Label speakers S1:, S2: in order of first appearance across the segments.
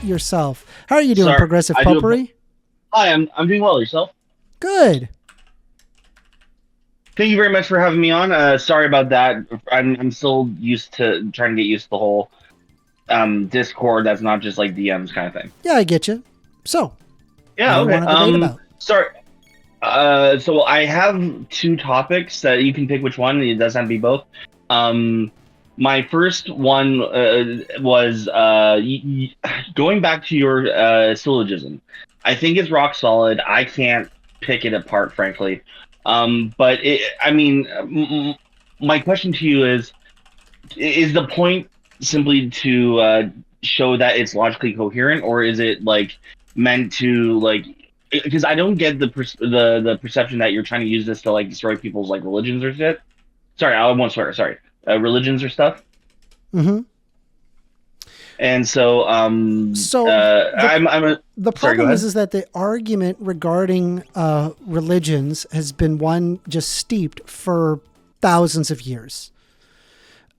S1: yourself. How are you doing,
S2: Sorry,
S1: Progressive Potpourri?
S2: Hi, I'm doing well. Yourself?
S1: Good.
S2: Thank you very much for having me on. Sorry about that. I'm still trying to get used to the whole Discord. That's not just like DMs kind of thing.
S1: Yeah, I get you. So,
S2: Yeah.
S1: what do you
S2: Okay.
S1: want to debate about?
S2: Sorry. So I have two topics that you can pick which one. It doesn't have to be both. My first one was going back to your syllogism. I think it's rock solid. I can't pick it apart, frankly. But my question to you is the point simply to show that it's logically coherent, or is it like meant to like? Because I don't get the perception that you're trying to use this to like destroy people's like religions or shit. Sorry, I won't swear. Sorry, religions or stuff.
S1: Mm-hmm.
S2: And so,
S1: the
S2: sorry, go
S1: problem
S2: ahead.
S1: is that the argument regarding religions has been one just steeped for thousands of years.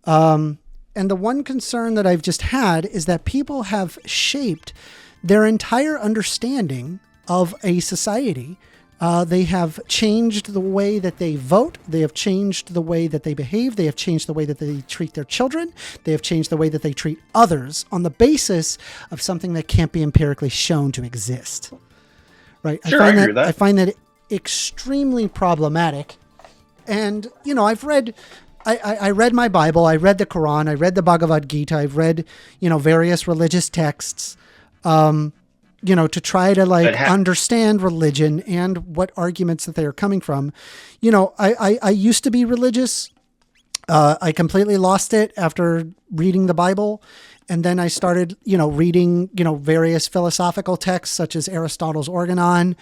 S1: And the one concern that I've just had is that people have shaped their entire understanding of a society. They have changed the way that they vote. They have changed the way that they behave. They have changed the way that they treat their children. They have changed the way that they treat others on the basis of something that can't be empirically shown to exist. Right?
S2: Sure, I agree with that.
S1: I find that extremely problematic. And, you know, I read my Bible. I read the Quran. I read the Bhagavad Gita. I've read, various religious texts. To try to understand religion and what arguments that they are coming from. I used to be religious. I completely lost it after reading the Bible. And then I started, reading, various philosophical texts such as Aristotle's Organon.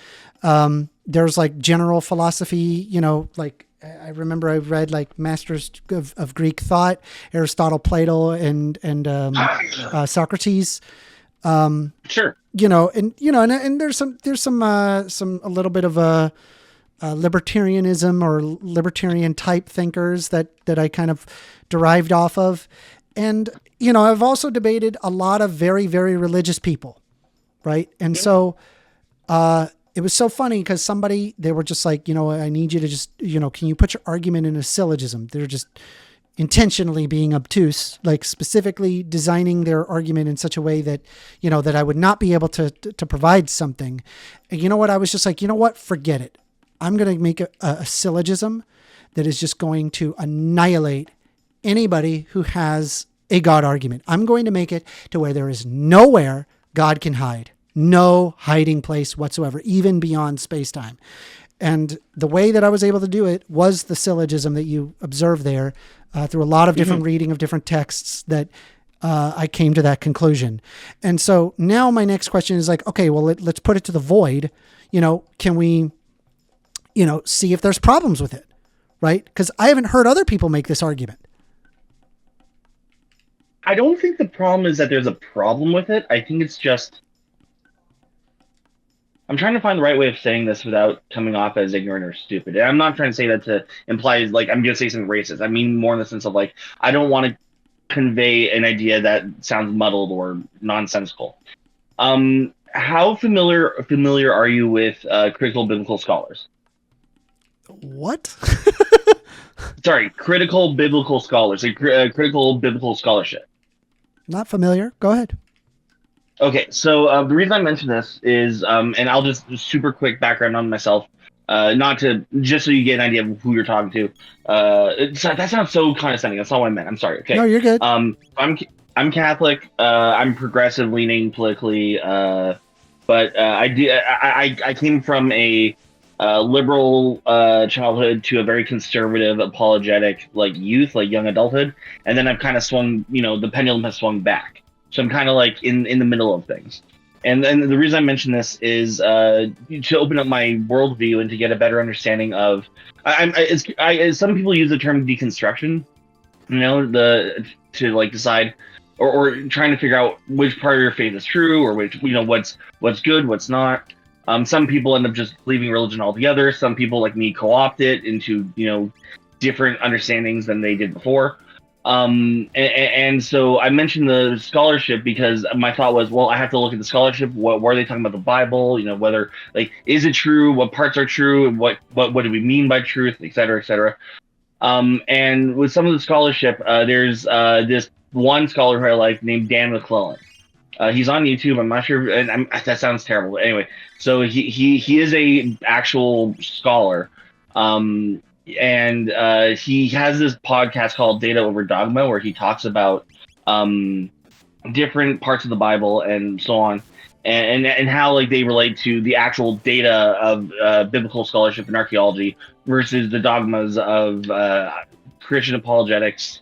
S1: There's like general philosophy, I remember I read like Masters of Greek Thought, Aristotle, Plato, and Socrates.
S2: Sure.
S1: And there's some a little bit of a libertarianism or libertarian type thinkers that I kind of derived off of. And, I've also debated a lot of very, very religious people. Right. And so, it was so funny because they were just like, I need you to just, can you put your argument in a syllogism? They're just intentionally being obtuse, like specifically designing their argument in such a way that, that I would not be able to provide something. And you know what? I was just like, forget it. I'm going to make a syllogism that is just going to annihilate anybody who has a God argument. I'm going to make it to where there is nowhere God can hide, no hiding place whatsoever, even beyond space-time. And the way that I was able to do it was the syllogism that you observe there, through a lot of different reading of different texts that I came to that conclusion. And so now my next question is like, okay, well, let's put it to the void. Can we, see if there's problems with it, right? Because I haven't heard other people make this argument.
S2: I don't think the problem is that there's a problem with it. I think it's just... I'm trying to find the right way of saying this without coming off as ignorant or stupid. And I'm not trying to say that to imply like I'm going to say something racist. I mean more in the sense of like I don't want to convey an idea that sounds muddled or nonsensical. How familiar are you with critical biblical scholars?
S1: What?
S2: Sorry, critical biblical scholars, like critical biblical scholarship.
S1: Not familiar. Go ahead.
S2: Okay, so the reason I mention this is, and I'll just super quick background on myself, not to just so you get an idea of who you're talking to. That sounds so condescending. That's not what I meant. I'm sorry. Okay.
S1: No, you're good.
S2: I'm Catholic. I'm progressive leaning politically, but I came from a liberal childhood to a very conservative, apologetic like youth, like young adulthood, and then I've kind of swung. The pendulum has swung back. So I'm kind of like in the middle of things. And then the reason I mention this is to open up my worldview and to get a better understanding of... some people use the term deconstruction, to like decide or trying to figure out which part of your faith is true or which, what's good, what's not. Some people end up just leaving religion altogether. Some people like me co-opt it into, different understandings than they did before. And so I mentioned the scholarship because my thought was, well, I have to look at the scholarship. What are they talking about the Bible? You know, whether like is it true? What parts are true? And what do we mean by truth, et cetera, et cetera. And with some of the scholarship, there's this one scholar who I like named Dan McClellan. He's on YouTube. I'm not sure, and that sounds terrible. But anyway, so he is a actual scholar, um, and he has this podcast called Data Over Dogma, where he talks about um, different parts of the Bible and so on, and how like they relate to the actual data of biblical scholarship and archaeology versus the dogmas of Christian apologetics,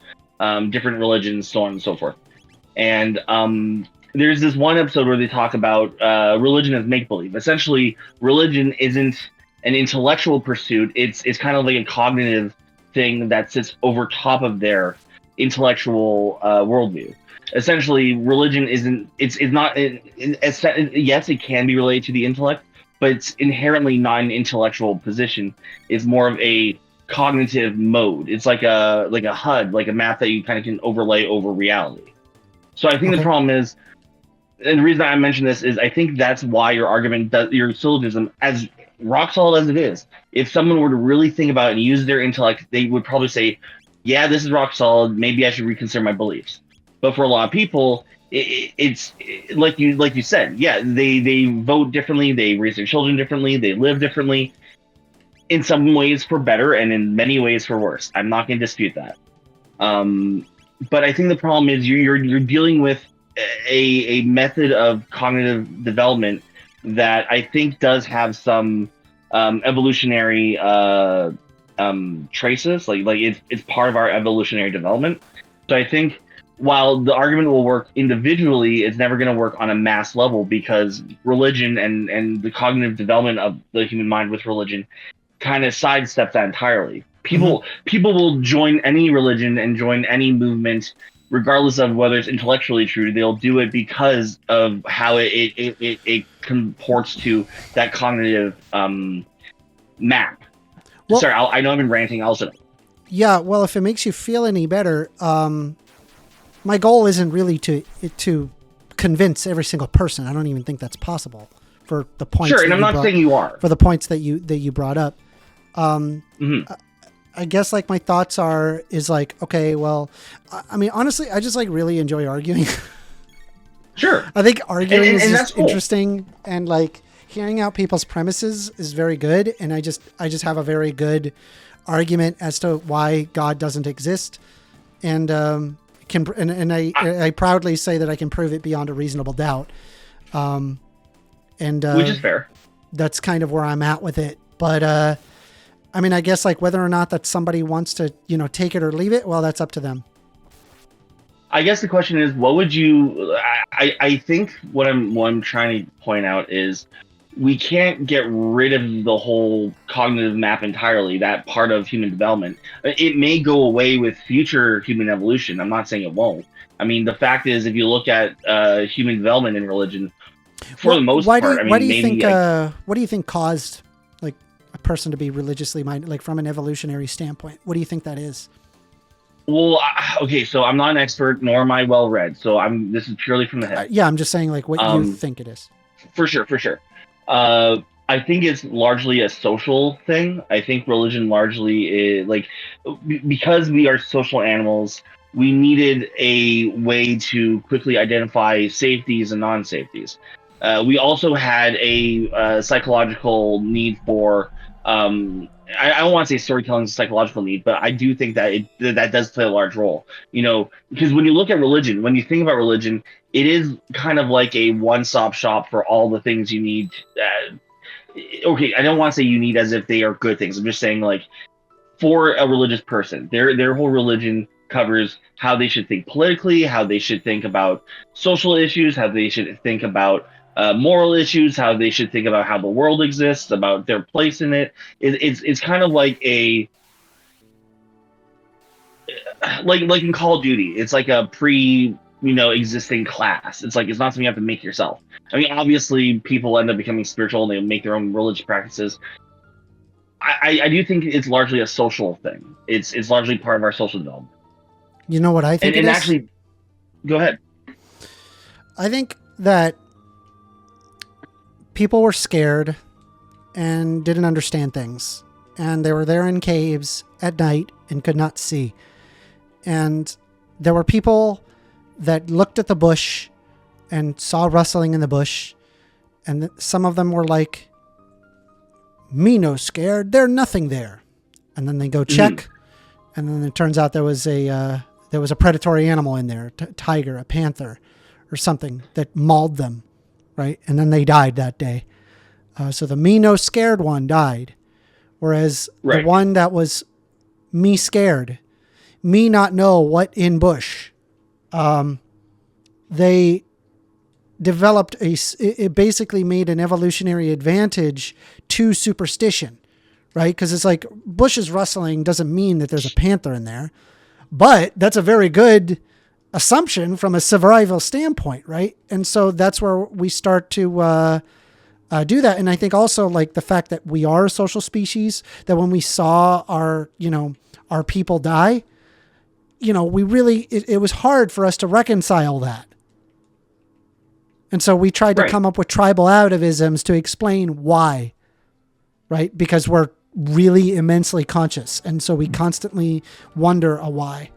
S2: different religions, so on and so forth. And there's this one episode where they talk about religion as make believe. Essentially, religion isn't an intellectual pursuit. It's kind of like a cognitive thing that sits over top of their intellectual worldview. Essentially, religion isn't. It's not. Yes, it can be related to the intellect, but it's inherently not an intellectual position. It's more of a cognitive mode. It's like a HUD, like a map that you kind of can overlay over reality. So I think the problem is, and the reason I mention this is I think that's why your argument, your syllogism, as rock solid as it is, if someone were to really think about it and use their intellect, they would probably say, yeah, this is rock solid. Maybe I should reconsider my beliefs. But for a lot of people, it's like you said, yeah, they vote differently, they raise their children differently, they live differently. In some ways for better, and in many ways for worse. I'm not going to dispute that. But I think the problem is you're dealing with a method of cognitive development that I think does have some evolutionary traces. Like it's part of our evolutionary development. So I think while the argument will work individually, it's never going to work on a mass level because religion and the cognitive development of the human mind with religion kind of sidestep that entirely. People will join any religion and join any movement, regardless of whether it's intellectually true. They'll do it because of how it comports to that cognitive map. Well, sorry, I know I've been ranting. I'll sit up.
S1: Yeah, well, if it makes you feel any better, my goal isn't really to convince every single person. I don't even think that's possible for the points.
S2: Sure, and I'm not saying you are.
S1: For the points that you brought up. I guess like my thoughts is like, okay, well, I mean, honestly, I just like really enjoy arguing.
S2: Sure.
S1: I think arguing is just
S2: cool.
S1: Interesting, and like hearing out people's premises is very good. And I just have a very good argument as to why God doesn't exist. And, I proudly say that I can prove it beyond a reasonable doubt. Which
S2: is fair.
S1: That's kind of where I'm at with it. But, I mean, I guess like whether or not that somebody wants to, take it or leave it, well, that's up to them.
S2: I guess the question is, what would you? I think what I'm trying to point out is we can't get rid of the whole cognitive map entirely. That part of human development, it may go away with future human evolution. I'm not saying it won't. I mean, the fact is, if you look at human development in religion, for the most part,
S1: what do you think caused like a person to be religiously minded, like from an evolutionary standpoint? What do you think that is?
S2: Well, okay, so I'm not an expert, nor am I well read. So this is purely from the head.
S1: Yeah, I'm just saying like what you think it is.
S2: For sure. I think it's largely a social thing. I think religion largely is like, because we are social animals, we needed a way to quickly identify safeties and non-safeties. We also had a psychological need for, I don't want to say storytelling is a psychological need, but I do think that that does play a large role. Because when you look at religion, when you think about religion, it is kind of like a one-stop shop for all the things you need. Okay, I don't want to say you need as if they are good things. I'm just saying, like, for a religious person, their whole religion covers how they should think politically, how they should think about social issues, how they should think about moral issues, how they should think about how the world exists, about their place in it. It's kind of like like in Call of Duty. It's like a existing class. It's like it's not something you have to make yourself. I mean, obviously, people end up becoming spiritual and they make their own religious practices. I do think it's largely a social thing. It's largely part of our social development.
S1: You know what I think
S2: And
S1: it is?
S2: actually, go ahead.
S1: I think that people were scared and didn't understand things. And they were there in caves at night and could not see. And there were people that looked at the bush and saw rustling in the bush. And some of them were like, me no scared, there's nothing there. And then they go check. And then it turns out there was a predatory animal in there, a tiger, a panther, or something that mauled them, right? And then they died that day. So the me no scared one died, whereas the one that was me scared, me not know what in bush, they developed it basically made an evolutionary advantage to superstition, right? Because it's like bushes rustling doesn't mean that there's a panther in there, but that's a very good assumption from a survival standpoint, right? And so that's where we start to do that. And I think also like the fact that we are a social species, that when we saw our people die, we really, it was hard for us to reconcile that. And so we tried to come up with tribal atavisms to explain why, right? Because we're really immensely conscious. And so we constantly wonder a why.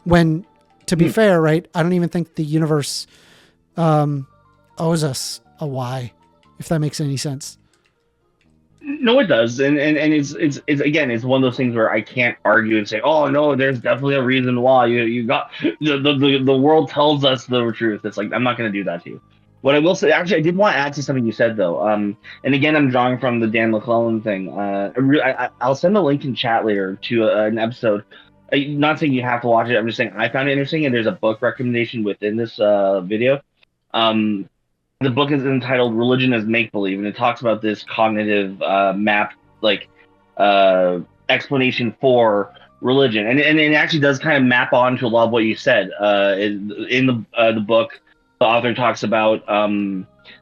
S1: When, to be fair, right, I don't even think the universe owes us a why, if that makes any sense.
S2: No, it does, and it's again, it's one of those things where I can't argue and say, oh no, there's definitely a reason why you got the world tells us the truth. It's like I'm not going to do that to you. What I will say, actually, I did want to add to something you said though, and again, I'm drawing from the Dan McClellan thing. I'll send a link in chat later to an episode. I'm not saying you have to watch it. I'm just saying I found it interesting, and there's a book recommendation within this video. The book is entitled "Religion as Make-Believe," and it talks about this cognitive map, explanation for religion, and it actually does kind of map on to a lot of what you said. In the book, the author talks about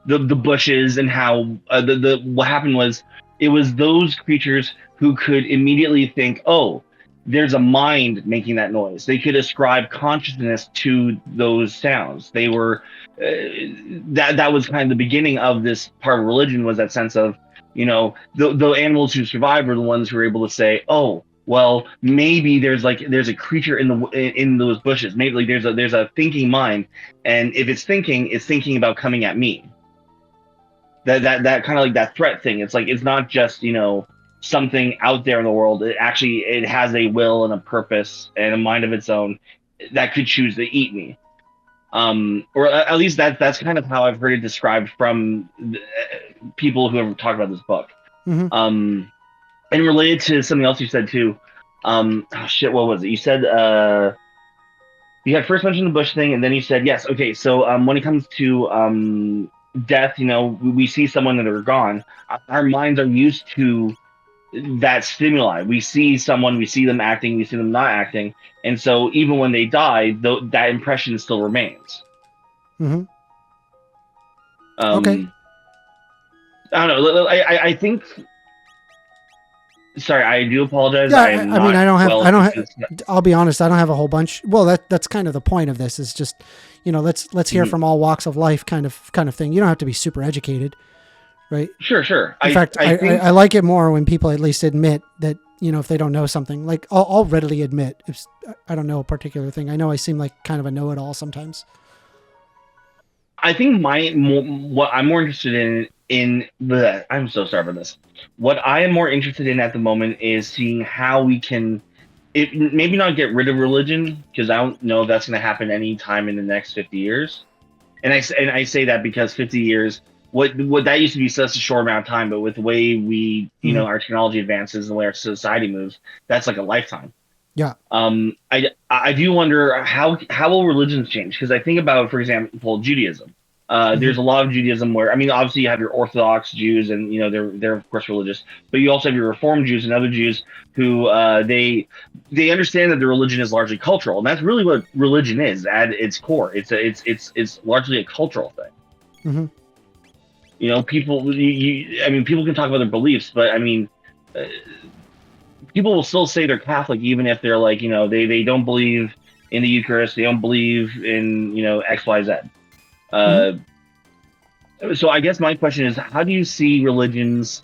S2: the bushes and how what happened was it was those creatures who could immediately think, oh, there's a mind making that noise. They could ascribe consciousness to those sounds. They were that was kind of the beginning of this part of religion, was that sense of, the animals who survived were the ones who were able to say, oh, well, maybe there's a creature in those bushes. Maybe there's a thinking mind, and if it's thinking about coming at me. That kind of like that threat thing. It's like it's not just something out there in the world. It has a will and a purpose and a mind of its own that could choose to eat me. Or at least that's kind of how I've heard it described from people who have talked about this book.
S1: Mm-hmm.
S2: And related to something else you said too. What was it? You said you had first mentioned the bush thing, and then you said yes. Okay, so when it comes to death, we see someone that are gone. Our minds are used to that stimuli. We see someone, we see them acting, we see them not acting, and so even when they die, that impression still remains.
S1: Mm-hmm. Okay.
S2: I don't know. I think. Sorry, I do apologize.
S1: Yeah, I mean, I don't have. I'll be honest. I don't have a whole bunch. Well, that's kind of the point of this. Is just, let's hear from all walks of life, kind of thing. You don't have to be super educated, right?
S2: Sure.
S1: In fact, I like it more when people at least admit that, if they don't know something. Like I'll readily admit if I don't know a particular thing. I know I seem like kind of a know-it-all sometimes.
S2: I think what I'm more interested I'm so sorry about this. What I am more interested in at the moment is seeing how we can, maybe not get rid of religion, because I don't know if that's going to happen any time in the next 50 years. And I say that because 50 years, what that used to be such a short amount of time, but with the way we, our technology advances and the way our society moves, that's like a lifetime.
S1: Yeah.
S2: I do wonder how will religions change? Because I think about, for example, Judaism. There's a lot of Judaism where, obviously you have your Orthodox Jews, and they're of course religious, but you also have your Reformed Jews and other Jews who they understand that the religion is largely cultural, and that's really what religion is at its core. It's largely a cultural thing.
S1: Mm-hmm.
S2: People people can talk about their beliefs, but people will still say they're Catholic even if they're like, they don't believe in the Eucharist. They don't believe in X, Y, Z.
S1: Mhm.
S2: So I guess my question is, how do you see religions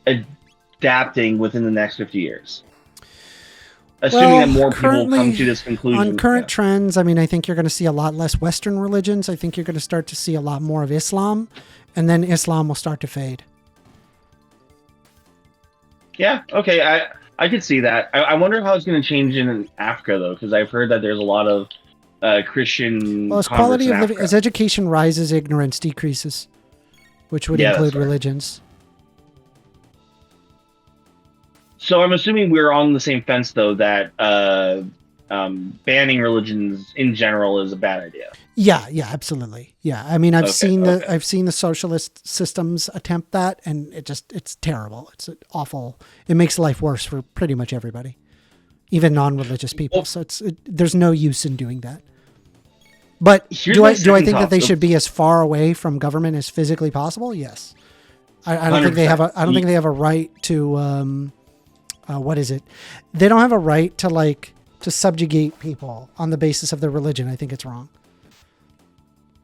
S2: adapting within the next 50 years? Assuming that
S1: Well,
S2: more people come
S1: currently,
S2: to this
S1: on
S2: conclusion.
S1: current trends, I mean, I think you're going to see a lot less Western religions. I think you're going to start to see a lot more of Islam, and then Islam will start to fade.
S2: Yeah, okay, I could see that. I wonder how it's going to change in Africa, though, because I've heard that there's a lot of
S1: Well,
S2: Christian
S1: as
S2: converts
S1: quality
S2: in
S1: of living,
S2: Africa.
S1: as education rises, ignorance decreases, which would
S2: Yeah, that's
S1: include
S2: right.
S1: religions.
S2: So I'm assuming we're on the same fence, though, that banning religions in general is a bad idea.
S1: Yeah, yeah, absolutely. Yeah, I mean,
S2: Okay.
S1: I've seen the socialist systems attempt that, and it's terrible. It's awful. It makes life worse for pretty much everybody, even non-religious people.
S2: Well,
S1: So there's no use in doing that. But
S2: here's
S1: do
S2: my
S1: I
S2: second
S1: think that
S2: thought.
S1: they should be as far away from government as physically possible? Yes. I don't think they have
S2: 100%.
S1: I don't think they have a right to what is it? They don't have a right to to subjugate people on the basis of their religion. I think it's wrong.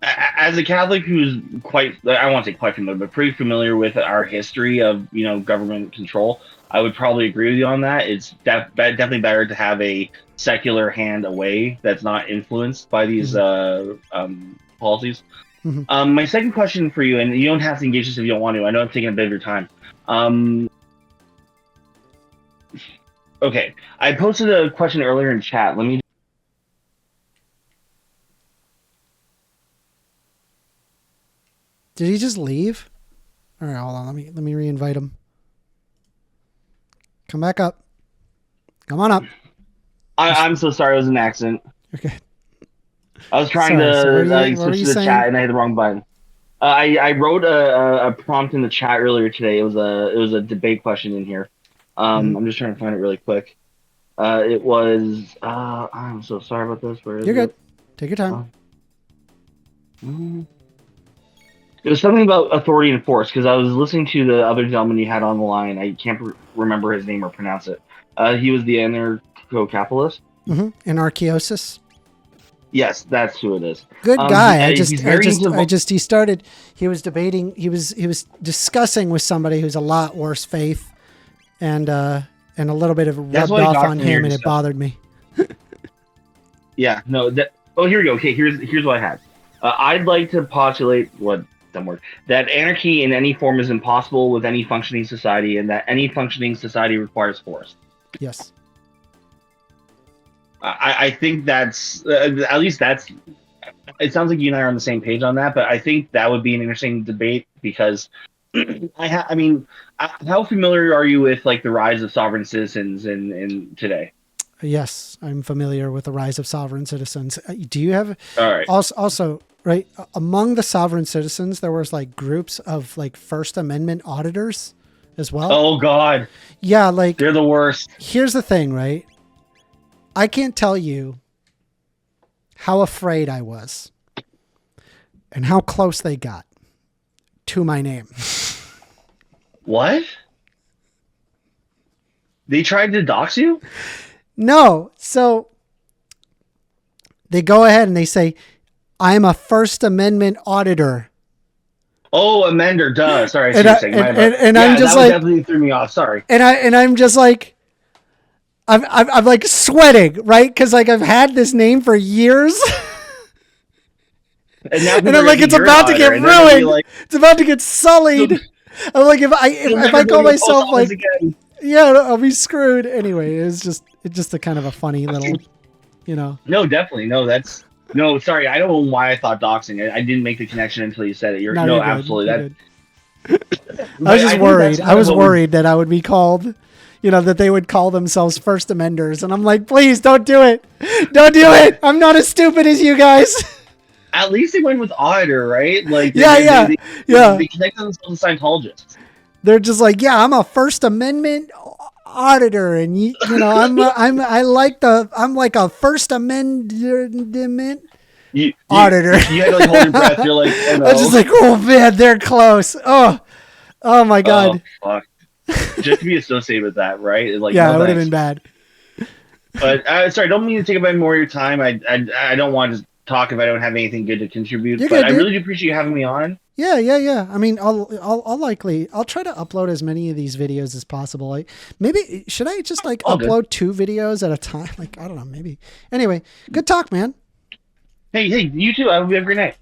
S2: As a Catholic who's I won't say quite familiar, but pretty familiar with our history of government control, I would probably agree with you on that. It's definitely better to have a secular hand away that's not influenced by these
S1: Mhm.
S2: policies.
S1: Mhm.
S2: My second question for you, and you don't have to engage this if you don't want to. I know I'm taking a bit of your time. Okay, I posted a question earlier in chat. Let me.
S1: Did he just leave? All right, hold on. Let me re-invite him. Come back up. Come on up.
S2: I'm so sorry. It was an accident.
S1: Okay.
S2: I was trying
S1: Sorry. So
S2: to
S1: what were
S2: switch
S1: you
S2: to the
S1: saying?
S2: chat and I hit the wrong button. I wrote a prompt in the chat earlier today. It was a debate question in here.
S1: Mhm.
S2: I'm just trying to find it really quick. It was I'm so sorry about this. Where is
S1: You're good.
S2: it?
S1: Take your time.
S2: Uh, mm. It was something about authority and force because I was listening to the other gentleman you had on the line. I can't remember his name or pronounce it. He was the anarcho-capitalist.
S1: Anarcheosis.
S2: Yes, that's who it is.
S1: Good guy.
S2: He's very into.
S1: He was debating. He was discussing with somebody who's a lot worse faith, and a little bit of
S2: That's
S1: rubbed
S2: what I
S1: off
S2: got
S1: on
S2: from your
S1: him, and it
S2: discussion.
S1: bothered me.
S2: Yeah, no. Oh, here we go. Okay, here's what I had. I'd like to postulate what dumb word that anarchy in any form is impossible with any functioning society, and that any functioning society requires force.
S1: Yes.
S2: I think that's at least that's. It sounds like you and I are on the same page on that, but I think that would be an interesting debate because I mean, how familiar are you with like the rise of sovereign citizens in today?
S1: Yes, I'm familiar with the rise of sovereign citizens. Do you have
S2: All right.
S1: also right among the sovereign citizens there was like groups of like First Amendment auditors as well?
S2: Oh God,
S1: Yeah, like
S2: they're the worst.
S1: here's the thing, right? I can't tell you how afraid I was and how close they got to my name.
S2: What? They tried to dox you?
S1: No, so they go ahead and they say, I'm a First Amendment auditor.
S2: Oh, amender, duh. Sorry, I see
S1: And,
S2: what
S1: I,
S2: you're saying. My bad.
S1: and
S2: Yeah,
S1: I'm just
S2: that
S1: like,
S2: definitely threw me off. Sorry.
S1: I'm just like, I'm like sweating, right? Because like I've had this name for years,
S2: And now
S1: and
S2: people
S1: I'm
S2: are
S1: like,
S2: gonna think
S1: it's
S2: you're an
S1: about to get
S2: auditor, and they're gonna be
S1: ruined.
S2: like,
S1: It's about to get
S2: you'll,
S1: sullied. I'm like,
S2: you'll
S1: if
S2: never
S1: I
S2: go
S1: call
S2: to the post
S1: myself
S2: office
S1: like,
S2: again.
S1: yeah, I'll be screwed. Anyway, it's just a kind of a funny little, you know.
S2: No, definitely. No, that's no. Sorry, I don't know why I thought doxing. I didn't make the connection until you said it.
S1: No,
S2: No,
S1: you're good.
S2: absolutely.
S1: You're
S2: That,
S1: good. I was
S2: but
S1: just
S2: I think that's
S1: worried. I
S2: kind of
S1: was
S2: what would.
S1: worried that I would be called, you know, that they would call themselves First Amenders, and I'm like, please don't do it. Don't do it. I'm not as stupid as you guys.
S2: At least they went with auditor, right? Like
S1: Yeah.
S2: they connected themselves to Scientologists.
S1: They're just like, yeah, I'm a First Amendment auditor, and you know, I'm like a First Amendment
S2: You, you,
S1: auditor.
S2: you had to like hold your breath. You're like, oh
S1: I was just
S2: no.
S1: like, oh man, they're close. Oh my
S2: Oh
S1: god.
S2: fuck. Just to be associated with that, right? Like
S1: Yeah,
S2: no
S1: it would have been
S2: thanks.
S1: bad.
S2: But sorry, don't mean to take up any more of your time. I don't want to talk if I don't have anything good to contribute.
S1: You're
S2: But
S1: good,
S2: I
S1: dude.
S2: really do appreciate you having me on.
S1: Yeah. I mean, I'll try to upload as many of these videos as possible. Like, maybe should I just like
S2: All good.
S1: upload 2 videos at a time? Like, I don't know, maybe. Anyway, good talk, man.
S2: Hey, you too. I hope you have a great night.